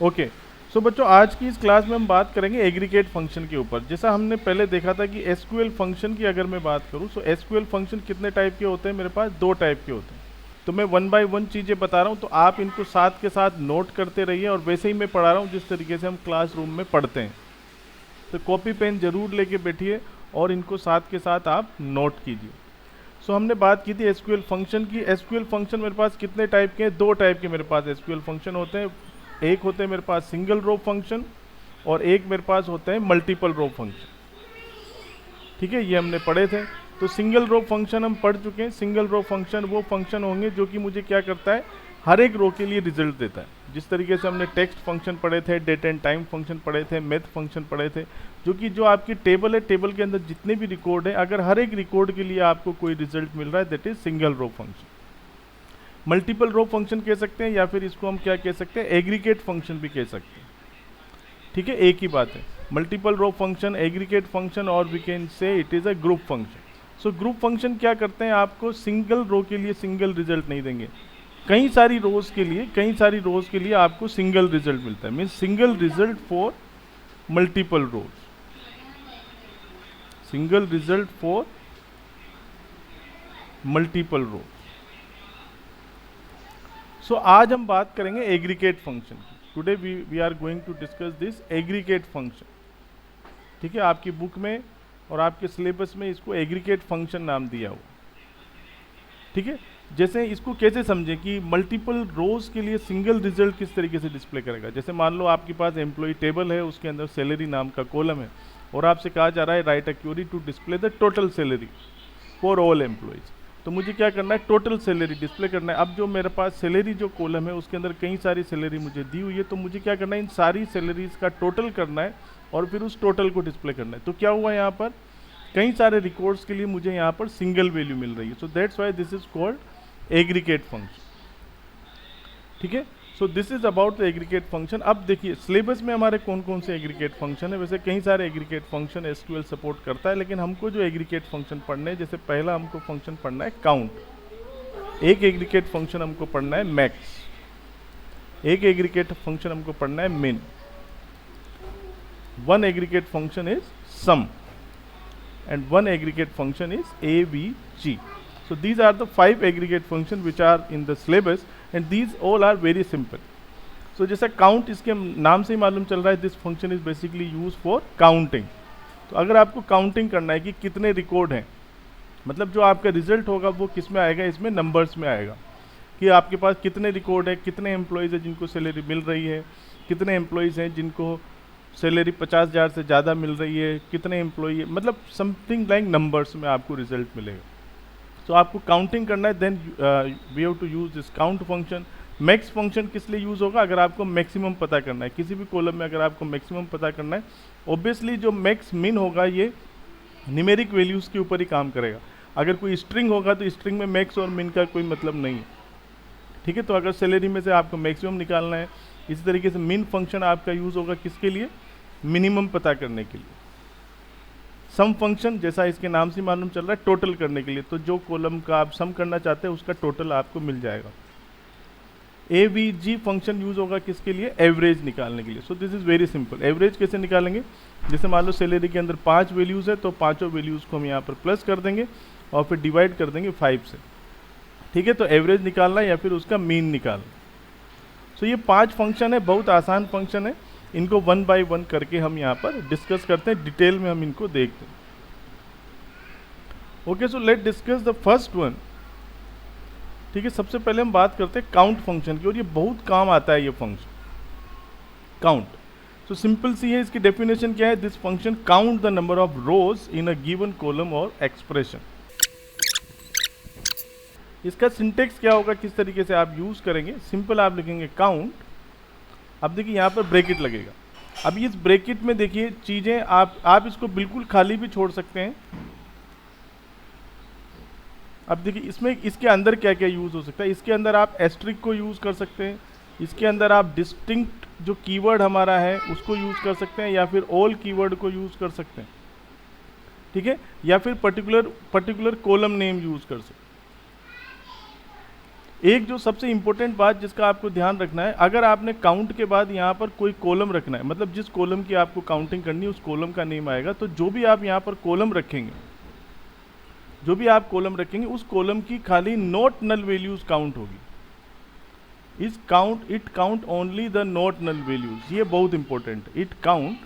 Okay. सो बच्चों, आज की इस क्लास में हम बात करेंगे एग्रीगेट फंक्शन के ऊपर। जैसा हमने पहले देखा था कि एसक्यूएल फंक्शन की अगर मैं बात करूं, सो एसक्यूएल फंक्शन कितने टाइप के होते हैं? मेरे पास दो टाइप के होते हैं। तो मैं वन बाय वन चीज़ें बता रहा हूं, तो आप इनको साथ के साथ नोट करते रहिए, और वैसे ही मैं पढ़ा रहा हूं जिस तरीके से हम क्लासरूम में पढ़ते हैं। तो कॉपी पेन जरूर लेके बैठिए और इनको साथ के साथ आप नोट कीजिए। सो हमने बात की थी एसक्यूएल फंक्शन की। एसक्यूएल फंक्शन मेरे पास कितने टाइप के हैं? दो टाइप के मेरे पास एसक्यूएल फंक्शन होते हैं। एक होते हैं मेरे पास सिंगल रो फंक्शन, और एक मेरे पास होते हैं मल्टीपल रो फंक्शन। ठीक है, ये हमने पढ़े थे। तो सिंगल रो फंक्शन हम पढ़ चुके हैं। सिंगल रो फंक्शन वो फंक्शन होंगे जो कि मुझे क्या करता है, हर एक रो के लिए रिजल्ट देता है। जिस तरीके से हमने टेक्स्ट फंक्शन पढ़े थे, डेट एंड टाइम फंक्शन पढ़े थे, मैथ फंक्शन पढ़े थे, जो कि जो आपकी टेबल है, टेबल के अंदर जितने भी रिकॉर्ड है, अगर हर एक रिकॉर्ड के लिए आपको कोई रिजल्ट मिल रहा है, that is single row function. Multiple row function कह सकते हैं, या फिर इसको हम क्या कह सकते हैं, एग्रीगेट फंक्शन भी कह सकते हैं। ठीक है, एक ही बात है। Multiple row function, aggregate function, और we can say it is a group function. So group function क्या करते हैं, आपको सिंगल रो के लिए सिंगल रिजल्ट नहीं देंगे, कई सारी रोज के लिए आपको सिंगल रिजल्ट मिलता है। Means single result for multiple rows, single result for multiple rows. So आज हम बात करेंगे एग्रीगेट फंक्शन की। Today we are going to discuss this aggregate function. ठीक है, आपकी बुक में और आपके सिलेबस में इसको एग्रीगेट फंक्शन नाम दिया हुआ। ठीक है, जैसे इसको कैसे समझें कि मल्टीपल रोज के लिए सिंगल रिजल्ट किस तरीके से डिस्प्ले करेगा। जैसे मान लो आपके पास एम्प्लॉय टेबल है, उसके अंदर सैलरी नाम का कॉलम है, और आपसे कहा जा रहा है write a query to display the total salary for all employees. तो मुझे क्या करना है, टोटल सैलरी डिस्प्ले करना है। अब जो मेरे पास सैलरी जो कॉलम है, उसके अंदर कई सारी सैलरी मुझे दी हुई है, तो मुझे क्या करना है, इन सारी सैलरीज का टोटल करना है, और फिर उस टोटल को डिस्प्ले करना है। तो क्या हुआ यहाँ पर, कई सारे रिकॉर्ड्स के लिए मुझे यहाँ पर सिंगल वैल्यू मिल रही है। So that's why this is called aggregate function. ठीक है, so this is about the aggregate function. अब देखिए सिलेबस में हमारे कौन कौन से एग्रीगेट फंक्शन है। वैसे कई सारे एग्रीगेट फंक्शन एसक्यूएल सपोर्ट करता है, लेकिन हमको जो एग्रीगेट फंक्शन पढ़ने हैं, जैसे पहला हमको फंक्शन पढ़ना है काउंट, एक एग्रीगेट फंक्शन हमको पढ़ना है मैक्स, एक एग्रीगेट फंक्शन हमको पढ़ना है min, one aggregate function is sum, and one aggregate function is AVG. So these are the 5 aggregate functions which are in the syllabus, and these all are very simple. So जैसा count इसके नाम से ही मालूम चल रहा है, this function is basically used for counting. तो अगर आपको काउंटिंग करना है कि कितने रिकॉर्ड हैं, मतलब जो आपका रिजल्ट होगा वो किस में आएगा, इसमें नंबर्स में आएगा, कि आपके पास कितने रिकॉर्ड है, कितने एम्प्लॉयज़ हैं जिनको सैलरी मिल रही है, कितने एम्प्लॉयज़ हैं जिनको सैलरी 50,000 से ज़्यादा मिल रही है, कितने एम्प्लॉई, मतलब समथिंग लाइक नंबर्स में आपको रिजल्ट मिलेगा। तो आपको काउंटिंग करना है, then we have to use this count function. Max function किस लिए यूज़ होगा, अगर आपको मैक्सिमम पता करना है, किसी भी कॉलम में अगर आपको मैक्सिमम पता करना है, ऑब्वियसली जो मैक्स मिन होगा ये न्यूमेरिक वैल्यूज़ के ऊपर ही काम करेगा। अगर कोई स्ट्रिंग होगा तो स्ट्रिंग में मैक्स और मिन का कोई मतलब नहीं है। ठीक है, तो अगर सैलरी में से आपको मैक्सिमम निकालना है, इसी तरीके से मिन फंक्शन आपका यूज़ होगा किसके लिए, मिनिमम पता करने के लिए। सम फंक्शन जैसा इसके नाम से मालूम चल रहा है, टोटल करने के लिए, तो जो कॉलम का आप सम करना चाहते हैं उसका टोटल आपको मिल जाएगा। एवीजी फंक्शन यूज होगा किसके लिए, एवरेज निकालने के लिए। सो this is very simple. Average कैसे निकालेंगे, जैसे मान लो सैलरी के अंदर 5 वैल्यूज है, तो पांचों वैल्यूज को हम यहाँ पर प्लस कर देंगे और फिर डिवाइड कर देंगे 5 से। ठीक है, तो एवरेज निकालना है या फिर उसका मीन निकालना। सो ये 5 फंक्शन है, बहुत आसान फंक्शन है। इनको वन बाय वन करके हम यहाँ पर डिस्कस करते हैं, डिटेल में हम इनको देखते हैं। Okay, so let discuss the first one. ठीक है, सबसे पहले हम बात करते हैं काउंट फंक्शन की, और ये बहुत काम आता है ये फंक्शन काउंट। सो सिंपल सी है, इसकी डेफिनेशन क्या है, this function count the number of rose in a given column और एक्सप्रेशन। इसका सिंटेक्स क्या होगा, किस तरीके से आप यूज करेंगे, सिंपल आप लिखेंगे काउंट। अब देखिए यहाँ पर ब्रैकेट लगेगा। अब इस ब्रैकेट में देखिए चीजें आप इसको बिल्कुल खाली भी छोड़ सकते हैं। अब देखिए इसमें इसके अंदर क्या क्या यूज हो सकता है, इसके अंदर आप एस्ट्रिक को यूज कर सकते हैं, इसके अंदर आप डिस्टिंक्ट जो कीवर्ड हमारा है उसको यूज कर सकते हैं, या फिर ऑल कीवर्ड को यूज कर सकते हैं। ठीक है, या फिर पर्टिकुलर कॉलम नेम यूज कर सकते हैं। एक जो सबसे इंपॉर्टेंट बात जिसका आपको ध्यान रखना है, अगर आपने काउंट के बाद यहाँ पर कोई कॉलम रखना है, मतलब जिस कॉलम की आपको काउंटिंग करनी है उस कॉलम का नेम आएगा, तो जो भी आप यहाँ पर कॉलम रखेंगे, जो भी आप कॉलम रखेंगे उस कॉलम की खाली नॉट नल वैल्यूज काउंट होगी। It count only the not null values, ये बहुत इंपॉर्टेंट है। It count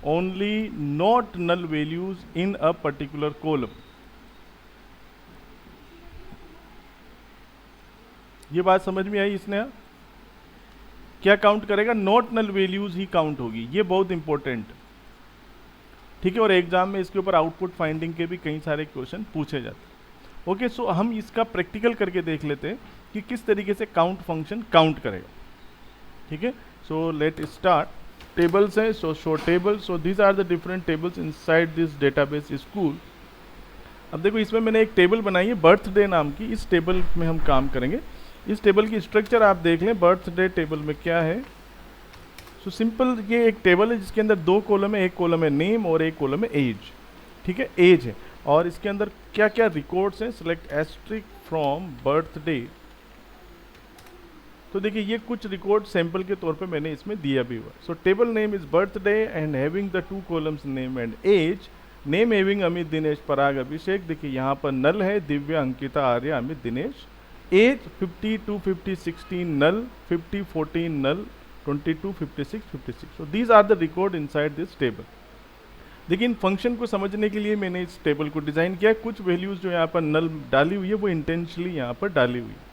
only not null values in a particular column. ये बात समझ में आई इसने? क्या काउंट करेगा? नॉट नल वैल्यूज ही काउंट होगी, ये बहुत इंपॉर्टेंट, ठीक है। और एग्जाम में इसके ऊपर आउटपुट फाइंडिंग के भी कई सारे क्वेश्चन पूछे जाते हैं। ओके, सो हम इसका प्रैक्टिकल करके देख लेते हैं कि किस तरीके से काउंट फंक्शन काउंट करेगा, ठीक है। So late start. टेबल्स हैं, so show table. So these are the different tables inside this database school. अब देखो इसमें मैंने एक टेबल बनाई है बर्थडे नाम की, इस टेबल में हम काम करेंगे। इस टेबल की स्ट्रक्चर आप देख लें, बर्थडे टेबल में क्या है। सो सिंपल ये एक टेबल है जिसके अंदर दो कॉलम है, एक कॉलम है नेम और एक कॉलम है एज, ठीक है, एज है। और इसके अंदर क्या क्या रिकॉर्ड्स हैं, सिलेक्ट एस्ट्रिक फ्रॉम बर्थडे। तो देखिए ये कुछ रिकॉर्ड सैंपल के तौर पे मैंने इसमें दिया भी हुआ। So table name is birthday and having the two columns name and age. Name having Amit Dinesh Parag Abhishek, देखिए यहाँ पर नल है, Divya Ankita Arya Amit Dinesh. Age 50 to 50 16 null, 50 14 null, 22 56 56। So these are the record inside this table. देखिए इन फंक्शन को समझने के लिए मैंने इस टेबल को डिजाइन किया। कुछ वैल्यूज जो यहाँ पर नल डाली हुई है वो इंटेंशनली यहाँ पर डाली हुई है।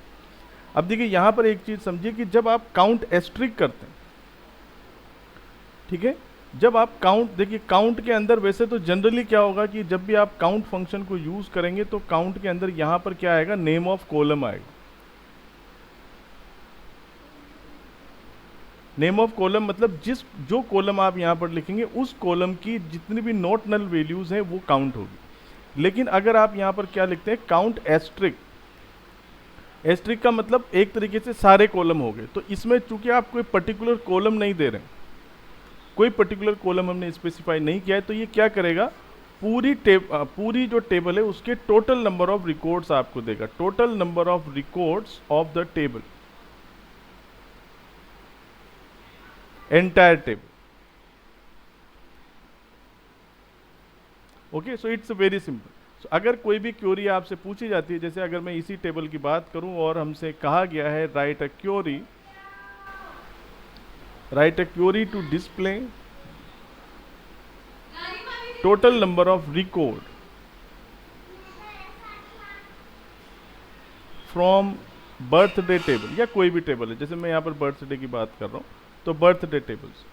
अब देखिए यहाँ पर एक चीज समझिए कि जब आप काउंट एस्ट्रिक करते हैं, ठीक है, जब आप काउंट, देखिए काउंट के अंदर वैसे तो जनरली क्या होगा कि जब भी आप काउंट फंक्शन को यूज करेंगे तो काउंट के अंदर यहाँ पर क्या आएगा, नेम ऑफ कॉलम आएगा। नेम ऑफ कॉलम मतलब जो कॉलम आप यहाँ पर लिखेंगे उस कॉलम की जितनी भी नॉट नल वैल्यूज हैं वो काउंट होगी। लेकिन अगर आप यहाँ पर क्या लिखते हैं, काउंट एस्ट्रिक, एस्ट्रिक का मतलब एक तरीके से सारे कॉलम हो गए। तो इसमें चूंकि आप कोई पर्टिकुलर कॉलम नहीं दे रहे, कोई पर्टिकुलर कॉलम हमने स्पेसिफाई नहीं किया है, तो ये क्या करेगा, पूरी जो टेबल है उसके टोटल नंबर ऑफ रिकॉर्ड्स आपको देगा, total number of records of the table, entire table. Okay, so it's very simple. So अगर कोई भी क्वेरी आपसे पूछी जाती है, जैसे अगर मैं इसी टेबल की बात करूं और हमसे कहा गया है write a query to display total number of record from birthday table, या कोई भी टेबल है, जैसे मैं यहाँ पर बर्थडे की बात कर रहा हूँ तो birthday tables,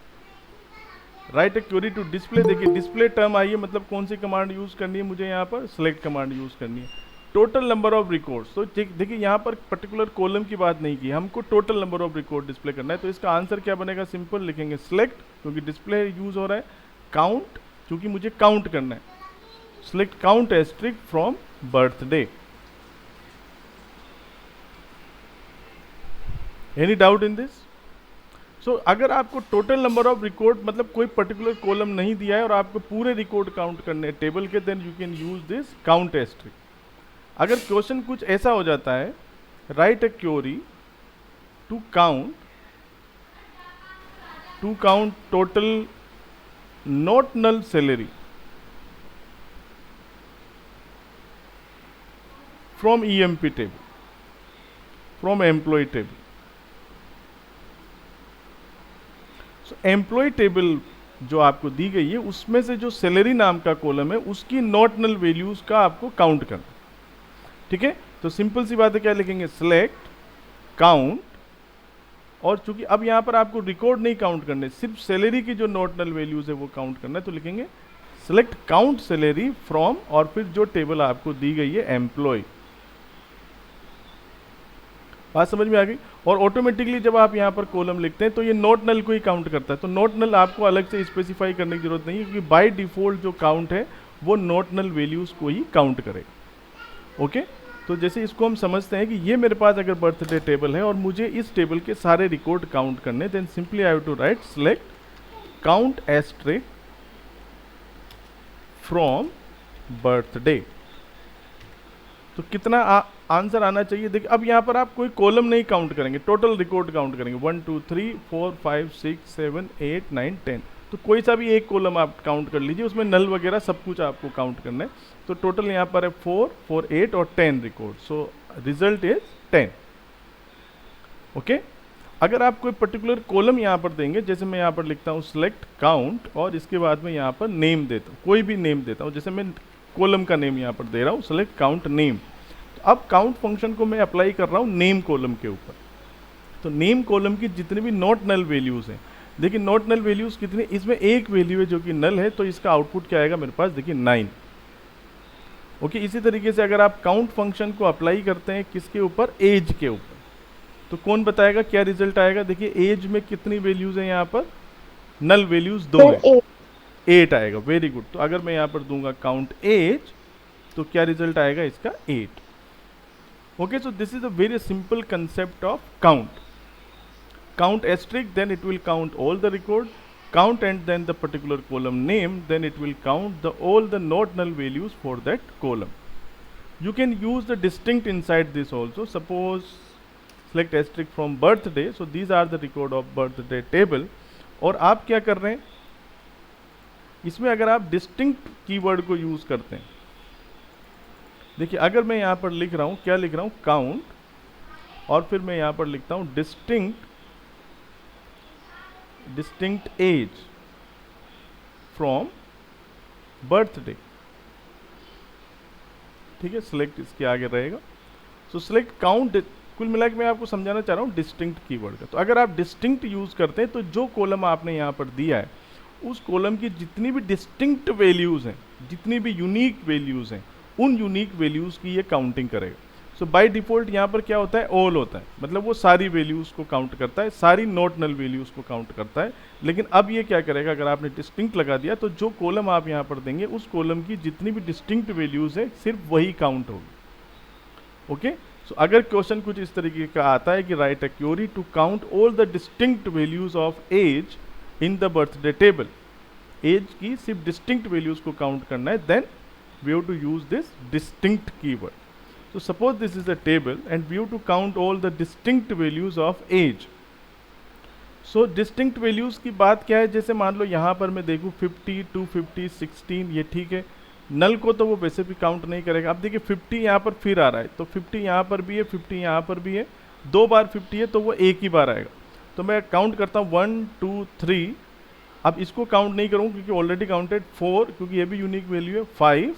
write a query to display. देखिए डिस्प्ले टर्म आई है, मतलब कौन सी कमांड यूज करनी है मुझे, यहाँ पर सिलेक्ट कमांड यूज करनी है। टोटल नंबर ऑफ रिकॉर्ड्स, तो देखिए यहाँ पर पर्टिकुलर कॉलम की बात नहीं की, हमको total number of record display करना है। तो इसका आंसर क्या बनेगा, सिंपल लिखेंगे सिलेक्ट, क्योंकि डिस्प्ले यूज हो रहा है, काउंट क्योंकि मुझे काउंट करना है, select count asterisk from birthday. Any doubt in this? So अगर आपको टोटल नंबर ऑफ रिकॉर्ड मतलब कोई पर्टिकुलर कॉलम नहीं दिया है और आपको पूरे रिकॉर्ड काउंट करने हैं टेबल के, then you can use this count asterisk. अगर क्वेश्चन कुछ ऐसा हो जाता है, write a query to count total not null salary from EMP table, from employee table. Employee table जो आपको दी गई है उसमें से जो सैलरी नाम का कॉलम है उसकी नॉट नल वैल्यूज का आपको काउंट करना, ठीक है। तो सिंपल सी बात है, क्या लिखेंगे, सिलेक्ट काउंट, और चूंकि अब यहां पर आपको रिकॉर्ड नहीं काउंट करने, सिर्फ सैलरी की जो नॉट नल वैल्यूज है वो काउंट करना है, तो लिखेंगे सिलेक्ट काउंट सैलरी फ्रॉम, और फिर जो टेबल आपको दी गई है एम्प्लॉय। बात समझ में आ गई? और ऑटोमेटिकली जब आप यहाँ पर कॉलम लिखते हैं तो ये नॉट नल को ही काउंट करता है, तो नॉट नल आपको अलग से स्पेसिफाई करने की जरूरत नहीं है, क्योंकि बाय डिफॉल्ट जो काउंट है वो नॉट नल वैल्यूज को ही काउंट करेगा। ओके, तो जैसे इसको हम समझते हैं कि ये मेरे पास अगर बर्थडे टेबल है और मुझे इस टेबल के सारे रिकॉर्ड काउंट करने, then simply I have to write select count asterisk from birthday. तो कितना आंसर आना चाहिए। देखिए अब यहाँ पर आप कोई कॉलम नहीं काउंट करेंगे, टोटल रिकॉर्ड काउंट करेंगे 1 2 3 4 5 6 7 8 9 10। तो कोई सा भी एक कॉलम आप काउंट कर लीजिए, उसमें नल वगैरह सब कुछ आपको काउंट करना है। तो टोटल यहाँ पर है 4 4 8 और 10 record. So result is 10। Okay, अगर आप कोई पर्टिकुलर कॉलम यहाँ पर देंगे, जैसे मैं यहाँ पर लिखता हूँ सिलेक्ट काउंट और इसके बाद में यहाँ पर नेम देता हूँ, कोई भी नेम देता हूँ, जैसे मैं कॉलम का नेम यहाँ पर दे रहा हूँ सिलेक्ट काउंट नेम। तो अब काउंट फंक्शन को मैं अप्लाई कर रहा हूँ नेम कॉलम के ऊपर। तो नेम कॉलम की जितनी भी नॉट नल वैल्यूज़ हैं, देखिए नॉट नल वैल्यूज़ कितनी, इसमें एक वैल्यू है जो कि नल है, तो इसका आउटपुट क्या आएगा मेरे पास, देखिए 9। ओके, इसी तरीके से अगर आप काउंट फंक्शन को अप्लाई करते हैं किसके ऊपर, एज के ऊपर, तो कौन बताएगा क्या रिजल्ट आएगा। देखिए एज में कितनी वैल्यूज हैं यहाँ पर, नल वैल्यूज 2 हैं, 8 आएगा। Very good. तो अगर मैं यहाँ पर दूंगा काउंट एज, तो क्या रिजल्ट आएगा इसका, 8। Okay, so this is a very simple concept of count. Count asterisk, then it will count all the record, count and then the particular column name, then it will count all the not null values for that column. You can use the distinct inside this also. Suppose select asterisk from birthday, so these are the record of birthday table. और आप क्या कर रहे हैं इसमें, अगर आप distinct keyword को यूज करते हैं, देखिए अगर मैं यहाँ पर लिख रहा हूँ, क्या लिख रहा हूँ, काउंट, और फिर मैं यहाँ पर लिखता हूँ distinct age from birthday। ठीक है, सिलेक्ट इसके आगे रहेगा। सो सिलेक्ट काउंट, कुल मिला के मैं आपको समझाना चाह रहा हूँ डिस्टिंक्ट कीवर्ड का। तो अगर आप डिस्टिंक्ट यूज करते हैं तो जो कॉलम आपने यहाँ पर दिया है, उस कॉलम की जितनी भी डिस्टिंक्ट वैल्यूज हैं, जितनी भी यूनिक वैल्यूज हैं, उन यूनिक वैल्यूज की ये काउंटिंग करेगा। सो बाय डिफॉल्ट यहाँ पर क्या होता है, ऑल होता है, मतलब वो सारी वैल्यूज को काउंट करता है, सारी नॉट नल वैल्यूज को काउंट करता है। लेकिन अब ये क्या करेगा, अगर आपने डिस्टिंक्ट लगा दिया तो जो कॉलम आप यहाँ पर देंगे, उस कॉलम की जितनी भी डिस्टिंक्ट वैल्यूज है सिर्फ वही काउंट होगी। ओके, सो अगर क्वेश्चन कुछ इस तरीके का आता है कि write a query to count all the distinct values of age in the birthday table, age की सिर्फ डिस्टिंक्ट वैल्यूज को काउंट करना है, then we have to use this distinct keyword. So suppose this is a table and we have to count all the distinct values of age. So distinct values की बात क्या है, जैसे मान लो यहाँ पर मैं देखूँ 50, 250, 16, ये ठीक है, नल को तो वो वैसे भी काउंट नहीं करेगा। अब देखिए 50 यहाँ पर फिर आ रहा है, तो 50 यहाँ पर भी है, 50 यहाँ पर भी है, 2 बार 50 है तो वो एक ही बार आएगा। तो मैं काउंट करता हूँ 1 2 3। अब इसको काउंट नहीं करूँगा क्योंकि ऑलरेडी काउंटेड 4, क्योंकि ये भी यूनिक वैल्यू है 5,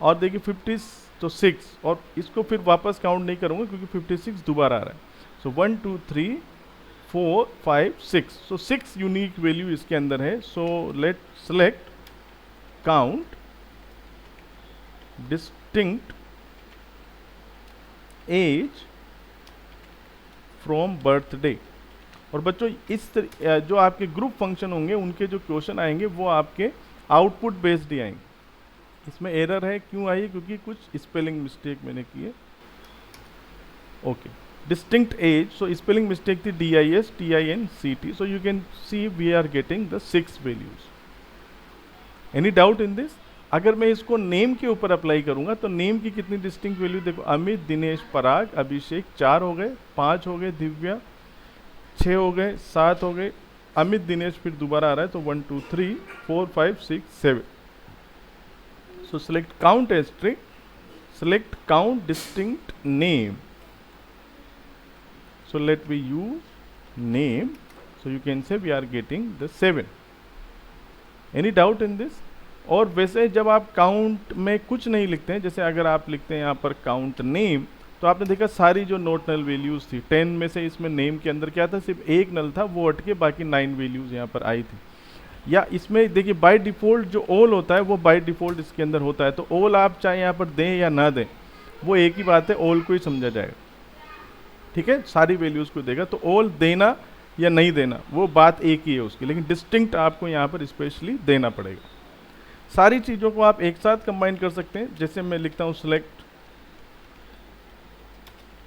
और देखिए 50 तो 6, और इसको फिर वापस काउंट नहीं करूँगा क्योंकि 56 दोबारा आ रहा है। सो 1 2 3 4 5 6, सो 6 यूनिक वैल्यू इसके अंदर है। So let select count distinct age from birthday. और बच्चों इस जो आपके ग्रुप फंक्शन होंगे, उनके जो क्वेश्चन आएंगे वो आपके आउटपुट बेस्ड ही आएंगे। इसमें एरर है, क्यों आई है, क्योंकि कुछ स्पेलिंग मिस्टेक मैंने की है। Okay, distinct age, so spelling mistake थी DISTINCT, so you can see we are getting the 6 values. Any doubt in this? अगर मैं इसको नेम के ऊपर अप्लाई करूंगा तो नेम की कितनी डिस्टिंक्ट वैल्यू, देखो अमित, दिनेश, पराग, अभिषेक, 4 हो गए, 5 हो गए, दिव्या 6 हो गए, 7 हो गए, अमित दिनेश फिर दोबारा आ रहा है, तो 1 2 3 4 5 6 7। So select count asterisk, select count distinct name. So let me use name. So you can say we are getting the 7. Any doubt in this? और वैसे जब आप काउंट में कुछ नहीं लिखते हैं, जैसे अगर आप लिखते हैं यहाँ पर काउंट नेम, तो आपने देखा सारी जो नॉट नल वैल्यूज थी 10 में से, इसमें नेम के अंदर क्या था, सिर्फ एक नल था, वो हट के बाकी 9 वैल्यूज यहाँ पर आई थी। या इसमें देखिए बाय डिफ़ॉल्ट जो ऑल होता है वो बाय डिफ़ॉल्ट इसके अंदर होता है, तो ऑल आप चाहे यहाँ पर दें या ना दें, वो एक ही बात है, ऑल को ही समझा जाएगा। ठीक है, सारी वैल्यूज़ को देगा, तो ऑल देना या नहीं देना वो बात एक ही है उसकी, लेकिन डिस्टिंक्ट आपको यहाँ पर स्पेशली देना पड़ेगा। सारी चीज़ों को आप एक साथ कंबाइन कर सकते हैं। जैसे मैं लिखता हूँ सिलेक्ट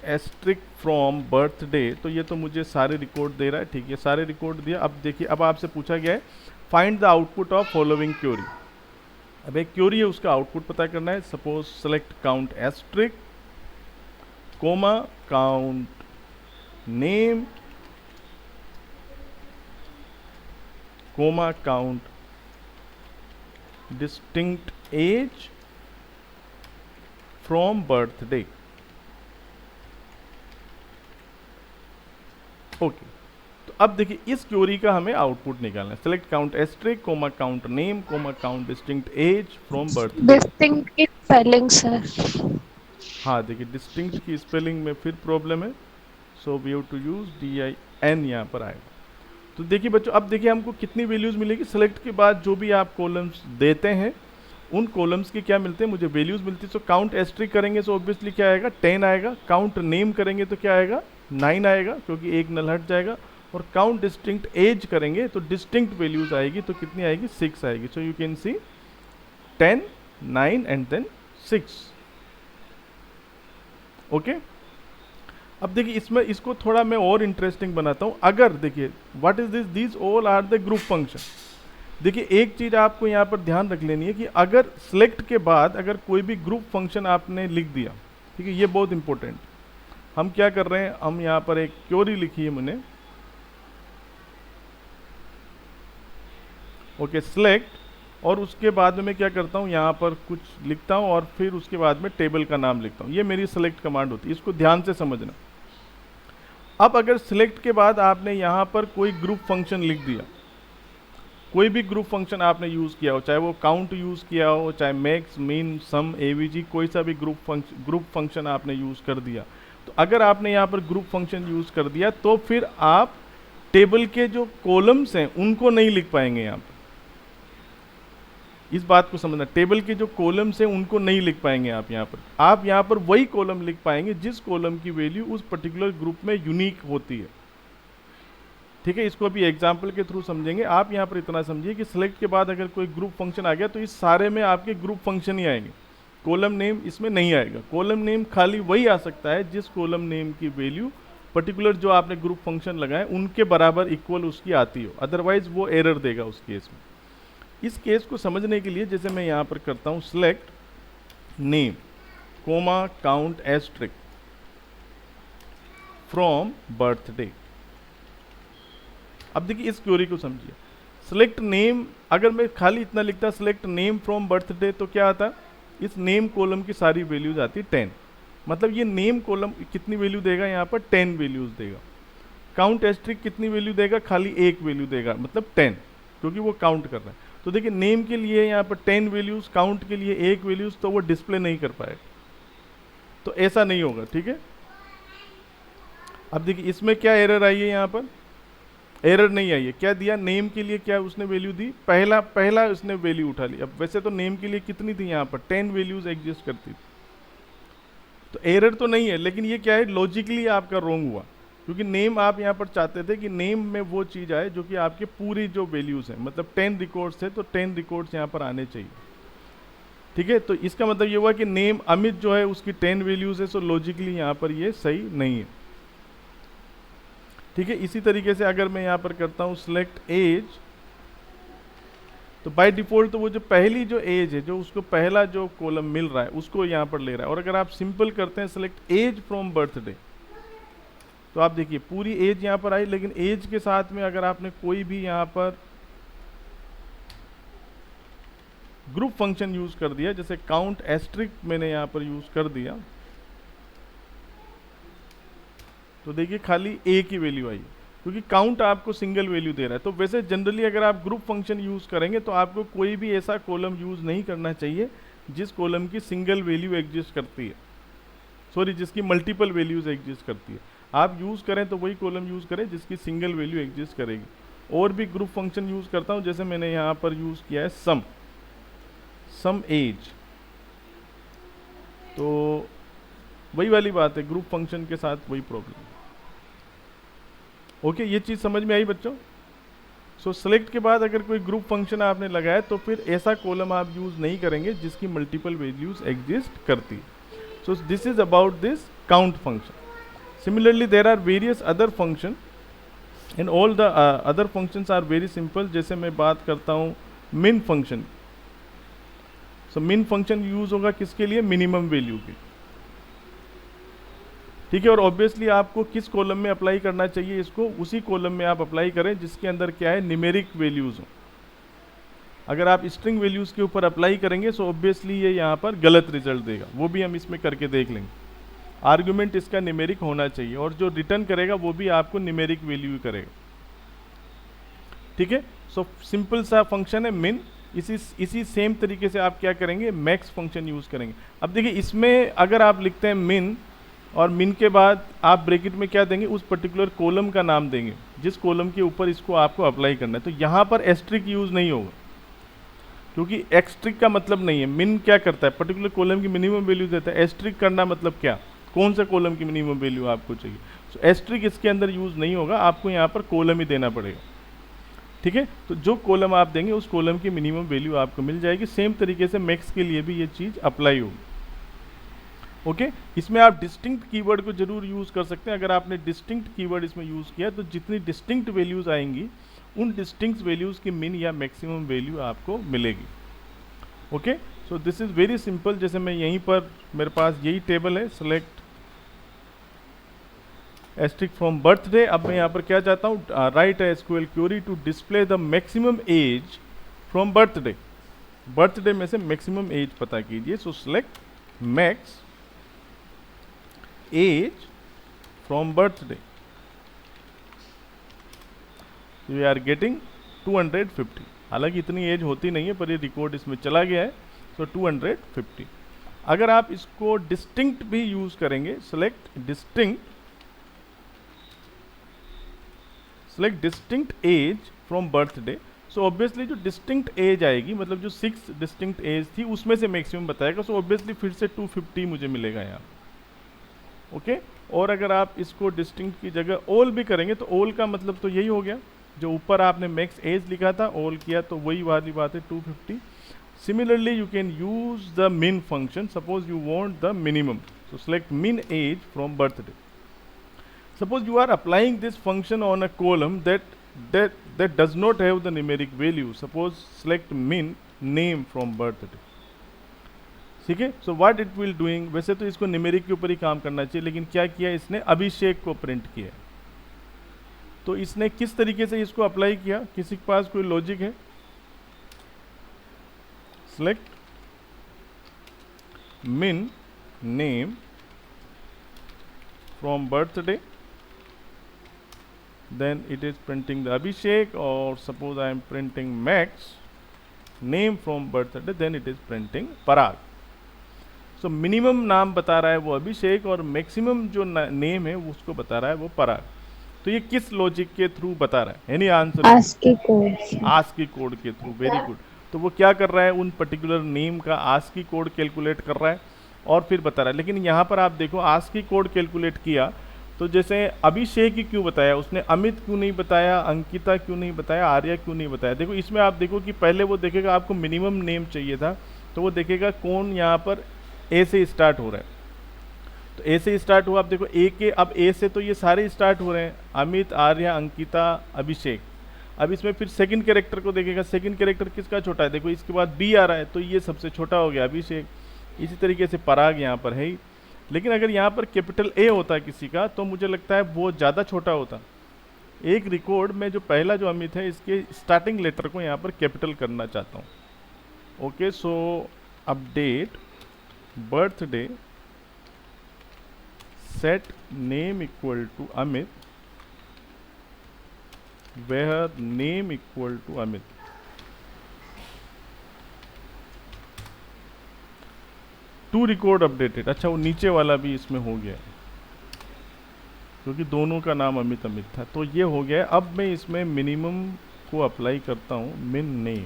एस्ट्रिक फ्रॉम बर्थडे, तो ये तो मुझे सारे रिकॉर्ड दे रहा है, ठीक है, सारे रिकॉर्ड दिया। अब देखिए, अब आपसे पूछा गया है find the output of following query. अब एक क्वेरी है, उसका आउटपुट पता करना है। Suppose select count asterisk comma count name, comma count distinct age from birthday. Okay, तो अब देखिए इस क्वेरी का हमें आउटपुट निकालना है। Select count asterisk, comma count name, comma count distinct age from birth. Distinct की स्पेलिंग सर। हाँ देखिए, डिस्टिंक्ट की स्पेलिंग में फिर प्रॉब्लम है, so we have to use DIN यहाँ पर आएगा। तो देखिए बच्चों, अब देखिए हमको कितनी वैल्यूज मिलेगी। सेलेक्ट के बाद जो भी आप कॉलम्स देते हैं उन कॉलम्स के क्या मिलते हैं, मुझे वैल्यूज मिलती है। सो काउंट एस्ट्रिक करेंगे तो ऑब्वियसली क्या आएगा, 10 आएगा। काउंट नेम करेंगे तो क्या आएगा, 9 आएगा, क्योंकि एक नल हट जाएगा। और काउंट डिस्टिंक्ट एज करेंगे तो डिस्टिंक्ट वैल्यूज आएगी, तो कितनी आएगी, 6 आएगी। So you can see 10, 9 and then 6। Okay, अब देखिए इसमें इसको थोड़ा मैं और इंटरेस्टिंग बनाता हूं। अगर देखिए what is this, these all are the group function. देखिए एक चीज आपको यहाँ पर ध्यान रख लेनी है कि अगर सिलेक्ट के बाद अगर कोई भी ग्रुप फंक्शन आपने लिख दिया, ठीक है, ये बहुत इंपॉर्टेंट। हम क्या कर रहे हैं, हम यहाँ पर एक क्वेरी लिखी है मैंने, ओके, सिलेक्ट, और उसके बाद में मैं क्या करता हूँ, यहाँ पर कुछ लिखता हूँ और फिर उसके बाद में टेबल का नाम लिखता हूँ। ये मेरी सेलेक्ट कमांड होती है, इसको ध्यान से समझना। अब अगर सिलेक्ट के बाद आपने यहाँ पर कोई ग्रुप फंक्शन लिख दिया, कोई भी ग्रुप फंक्शन आपने यूज़ किया हो, चाहे वो काउंट यूज़ किया हो, चाहे मैक्स, मिन, सम, AVG, कोई सा भी ग्रुप फंक्शन आपने यूज़ कर दिया, तो अगर आपने यहाँ पर ग्रुप फंक्शन यूज़ कर दिया तो फिर आप टेबल के जो कॉलम्स हैं उनको नहीं लिख पाएंगे यहाँ पर। इस बात को समझना, टेबल के जो कॉलम्स हैं उनको नहीं लिख पाएंगे आप यहाँ पर। आप यहाँ पर वही कॉलम लिख पाएंगे जिस कॉलम की वैल्यू उस पर्टिकुलर ग्रुप में यूनिक होती है। ठीक है, इसको अभी एग्जाम्पल के थ्रू समझेंगे। आप यहाँ पर इतना समझिए कि सिलेक्ट के बाद अगर कोई ग्रुप फंक्शन आ गया तो इस सारे में आपके ग्रुप फंक्शन ही आएंगे, कॉलम नेम इसमें नहीं आएगा। कॉलम नेम खाली वही आ सकता है जिस कॉलम नेम की वैल्यू पर्टिकुलर जो आपने ग्रुप फंक्शन लगाए उनके बराबर इक्वल उसकी आती हो, अदरवाइज वो एरर देगा उस केस में। इस केस को समझने के लिए जैसे मैं यहाँ पर करता हूँ, select name, comma count asterisk from birthday. अब देखिए इस क्वेरी को समझिए, सिलेक्ट नेम, अगर मैं खाली इतना लिखता सिलेक्ट नेम फ्रॉम बर्थडे तो क्या आता, इस नेम कॉलम की सारी वैल्यूज आती 10, मतलब ये नेम कॉलम कितनी वैल्यू देगा, यहाँ पर 10 वैल्यूज देगा। काउंट एस्ट्रिक कितनी वैल्यू देगा, खाली एक वैल्यू देगा, मतलब 10, क्योंकि वो काउंट कर रहा है। तो देखिए नेम के लिए यहाँ पर 10 वैल्यूज, काउंट के लिए एक वैल्यूज, तो वो डिस्प्ले नहीं कर पाएगा, तो ऐसा नहीं होगा। ठीक है, अब देखिए इसमें क्या एरर आई है, यहाँ पर एरर नहीं आई है। क्या दिया, नेम के लिए क्या उसने वैल्यू दी, पहला उसने वैल्यू उठा ली। अब वैसे तो नेम के लिए कितनी थी, यहाँ पर 10 वैल्यूज एग्जिस्ट करती थी, तो एरर तो नहीं है, लेकिन ये क्या है, लॉजिकली आपका रॉन्ग हुआ, क्योंकि नेम आप यहाँ पर चाहते थे कि नेम में वो चीज़ आए जो कि आपके पूरी जो वैल्यूज हैं, मतलब 10 रिकॉर्ड्स थे तो 10 रिकॉर्ड्स यहाँ पर आने चाहिए। ठीक है, तो इसका मतलब ये हुआ कि नेम अमित जो है उसकी 10 वैल्यूज है, सो लॉजिकली यहाँ पर ये सही नहीं है। ठीक है, इसी तरीके से अगर मैं यहाँ पर करता हूँ सिलेक्ट एज, तो बाय डिफॉल्ट तो वो जो पहली जो एज है, जो उसको पहला जो कॉलम मिल रहा है उसको यहाँ पर ले रहा है। और अगर आप सिंपल करते हैं सिलेक्ट एज फ्रॉम बर्थडे, तो आप देखिए पूरी एज यहाँ पर आई, लेकिन एज के साथ में अगर आपने कोई भी यहाँ पर ग्रुप फंक्शन यूज कर दिया, जैसे काउंट एस्ट्रिक मैंने यहाँ पर यूज कर दिया, तो देखिए खाली एक ही वैल्यू आई, क्योंकि काउंट आपको सिंगल वैल्यू दे रहा है। तो वैसे जनरली अगर आप ग्रुप फंक्शन यूज करेंगे तो आपको कोई भी ऐसा कॉलम यूज नहीं करना चाहिए जिस कॉलम की सिंगल वैल्यू एग्जिस्ट करती है, सॉरी जिसकी मल्टीपल वैल्यूज एग्जिस्ट करती है। आप यूज करें तो वही कॉलम यूज करें जिसकी सिंगल वैल्यू एग्जिस्ट करेगी। और भी ग्रुप फंक्शन यूज करता हूँ, जैसे मैंने यहाँ पर यूज किया है सम एज, तो वही वाली बात है, ग्रुप फंक्शन के साथ वही प्रॉब्लम। ओके, ये चीज़ समझ में आई बच्चों। सो सेलेक्ट के बाद अगर कोई ग्रुप फंक्शन आपने लगाया तो फिर ऐसा कॉलम आप यूज़ नहीं करेंगे जिसकी मल्टीपल वैल्यूज एग्जिस्ट करती है। So this is about this count function. Similarly there are various other function and all the other functions are very simple. जैसे मैं बात करता हूँ मिन फंक्शन, सो मिन फंक्शन यूज होगा किसके लिए, मिनिमम वैल्यू के। ठीक है। और ऑब्वियसली आपको किस कॉलम में अप्लाई करना चाहिए इसको, उसी कॉलम में आप अप्लाई करें जिसके अंदर क्या है, न्यूमेरिक वैल्यूज़ हो। अगर आप स्ट्रिंग वैल्यूज़ के ऊपर अप्लाई करेंगे तो ऑब्वियसली ये यहाँ पर गलत रिजल्ट देगा, वो भी हम इसमें करके देख लेंगे। आर्गुमेंट इसका न्यूमेरिक होना चाहिए और जो रिटर्न करेगा वो भी आपको न्यूमेरिक वैल्यू करेगा। ठीक है। सो सिंपल सा फंक्शन है मिन। इसी सेम तरीके से आप क्या करेंगे, मैक्स फंक्शन यूज़ करेंगे। अब देखिए इसमें अगर आप लिखते हैं मिन और मिन के बाद आप ब्रैकेट में क्या देंगे, उस पर्टिकुलर कॉलम का नाम देंगे जिस कॉलम के ऊपर इसको आपको अप्लाई करना है। तो यहाँ पर एस्ट्रिक यूज़ नहीं होगा क्योंकि एक्स्ट्रिक का मतलब नहीं है। मिन क्या करता है, पर्टिकुलर कॉलम की मिनिमम वैल्यू देता है। एस्ट्रिक करना मतलब क्या, कौन सा कॉलम की मिनिमम वैल्यू आपको चाहिए। सो एस्ट्रिक इसके अंदर यूज़ नहीं होगा, आपको यहाँ पर कॉलम ही देना पड़ेगा। ठीक है। तो जो कॉलम आप देंगे उस कॉलम की मिनिमम वैल्यू आपको मिल जाएगी। सेम तरीके से मैक्स के लिए भी ये चीज़ अप्लाई होगी। ओके। इसमें आप डिस्टिंक्ट कीवर्ड को जरूर यूज़ कर सकते हैं। अगर आपने डिस्टिंक्ट कीवर्ड इसमें यूज़ किया तो जितनी डिस्टिंक्ट वैल्यूज़ आएंगी उन डिस्टिंक्ट वैल्यूज़ की मिन या मैक्सिमम वैल्यू आपको मिलेगी। Okay. So this is very simple. जैसे मैं यहीं पर मेरे पास यही टेबल है, सेलेक्ट एस्ट्रिक फ्रॉम बर्थडे। अब मैं यहाँ पर क्या चाहता हूँ, write SQL query to display the maximum age from birthday. Birthday में से मैक्सिमम एज पता कीजिए। So select max age from birthday. We are getting 250। हालांकि इतनी एज होती नहीं है पर ये रिकॉर्ड इसमें चला गया है। सो 250। अगर आप इसको डिस्टिंक्ट भी यूज करेंगे, select distinct age from birthday. So obviously जो डिस्टिंक्ट एज आएगी, मतलब जो 6 डिस्टिंक्ट एज थी उसमें से मैक्सिमम बताएगा। सो ऑब्वियसली फिर से 250 मुझे मिलेगा यहाँ। ओके। और अगर आप इसको डिस्टिंक्ट की जगह ऑल भी करेंगे तो ऑल का मतलब तो यही हो गया, जो ऊपर आपने मैक्स एज लिखा था ऑल किया तो वही वाली बात है 250। Similarly you can use the min function. Suppose you want the minimum, so select min age from birthday. Suppose you are applying this function on a column that does not have the numeric value. Suppose select min name from birthday. ठीक है। So what it will doing, वैसे तो इसको numeric के ऊपर ही काम करना चाहिए, लेकिन क्या किया इसने, अभिषेक को प्रिंट किया। तो इसने किस तरीके से इसको अप्लाई किया, किसी के पास कोई लॉजिक है? Select min name from birthday, then it is printing the Abhishek, or suppose I am printing Max name from birthday, then it is printing Parag. So minimum नाम बता रहा है वो अभिषेक और मैक्सिमम जो नेम है उसको बता रहा है वो पराग। तो ये किस लॉजिक के थ्रू बता रहा है? Any answer? ASCII code. ASCII code के थ्रू। Very good. तो वो क्या कर रहा है, उन पर्टिकुलर नेम का ASCII कोड कैलकुलेट कर रहा है और फिर बता रहा है। लेकिन यहाँ पर आप देखो ASCII कोड कैलकुलेट किया तो जैसे अभिषेक ही क्यों बताया उसने, अमित क्यों नहीं बताया, अंकिता क्यों नहीं बताया, आर्या क्यों नहीं बताया? देखो इसमें आप देखो कि पहले वो देखेगा आपको मिनिमम नेम चाहिए था तो वो देखेगा कौन यहाँ पर ए से स्टार्ट हो रहा है। तो ए से स्टार्ट हुआ, आप देखो ए के, अब ए से तो ये सारे स्टार्ट हो रहे हैं, अमित, आर्या, अंकिता, अभिषेक। अब इसमें फिर सेकंड कैरेक्टर को देखेगा, सेकंड कैरेक्टर किसका छोटा है, देखो इसके बाद बी आ रहा है तो ये सबसे छोटा हो गया अभिषेक। इसी तरीके से पराग यहाँ पर है ही। लेकिन अगर यहाँ पर कैपिटल ए होता किसी का तो मुझे लगता है वो ज़्यादा छोटा होता। एक रिकॉर्ड में जो पहला जो अमित है इसके स्टार्टिंग लेटर को यहाँ पर कैपिटल करना चाहता हूँ। Okay. So update birthday set name equal to Amit where name equal to Amit. Two record updated. अच्छा वो नीचे वाला भी इसमें हो गया क्योंकि दोनों का नाम अमित अमित था तो ये हो गया। अब मैं इसमें मिनिमम को अप्लाई करता हूं, मिन नेम।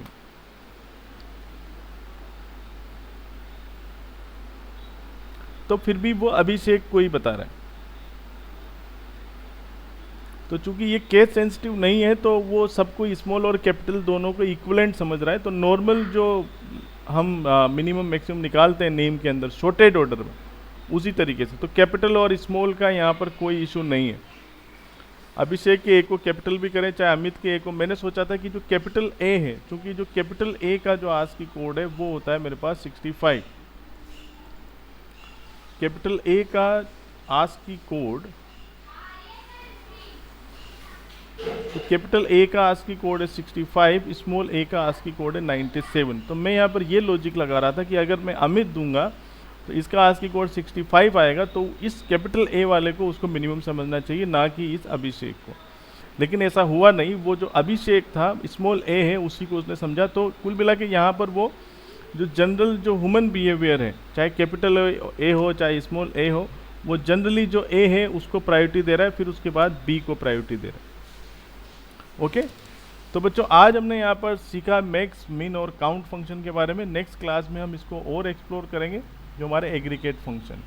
तो फिर भी वो अभिषेक को ही बता रहा है। तो चूंकि ये केस सेंसिटिव नहीं है तो वो सबको स्मॉल और कैपिटल दोनों को इक्विवेलेंट समझ रहा है। तो नॉर्मल जो हम मिनिमम मैक्सिमम निकालते हैं नेम के अंदर शॉर्टेड ऑर्डर में, उसी तरीके से। तो कैपिटल और स्मॉल का यहाँ पर कोई इशू नहीं है। अभिषेक के ए को कैपिटल भी करें चाहे अमित के ए को। मैंने सोचा था कि जो कैपिटल ए है, क्योंकि जो कैपिटल ए का जो ASCII कोड है वो होता है मेरे पास 65। कैपिटल ए का ASCII कोड, तो कैपिटल A का ASCII कोड है 65, स्मॉल a का ASCII कोड है 97। तो मैं यहाँ पर ये लॉजिक लगा रहा था कि अगर मैं अमित दूंगा तो इसका ASCII कोड 65 आएगा, तो इस कैपिटल A वाले को उसको मिनिमम समझना चाहिए, ना कि इस अभिषेक को। लेकिन ऐसा हुआ नहीं, वो जो अभिषेक था स्मॉल a है उसी को उसने समझा। तो कुल मिला के यहाँ पर वो जो जनरल जो ह्यूमन बिहेवियर है, चाहे कैपिटल A हो चाहे स्मॉल a हो, वो जनरली जो a है उसको प्रायोरिटी दे रहा है, फिर उसके बाद b को प्रायोरिटी दे रहा है। ओके तो बच्चों आज हमने यहाँ पर सीखा मैक्स, मिन और काउंट फंक्शन के बारे में। नेक्स्ट क्लास में हम इसको और एक्सप्लोर करेंगे, जो हमारे एग्रीगेट फंक्शन।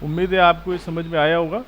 उम्मीद है आपको ये समझ में आया होगा।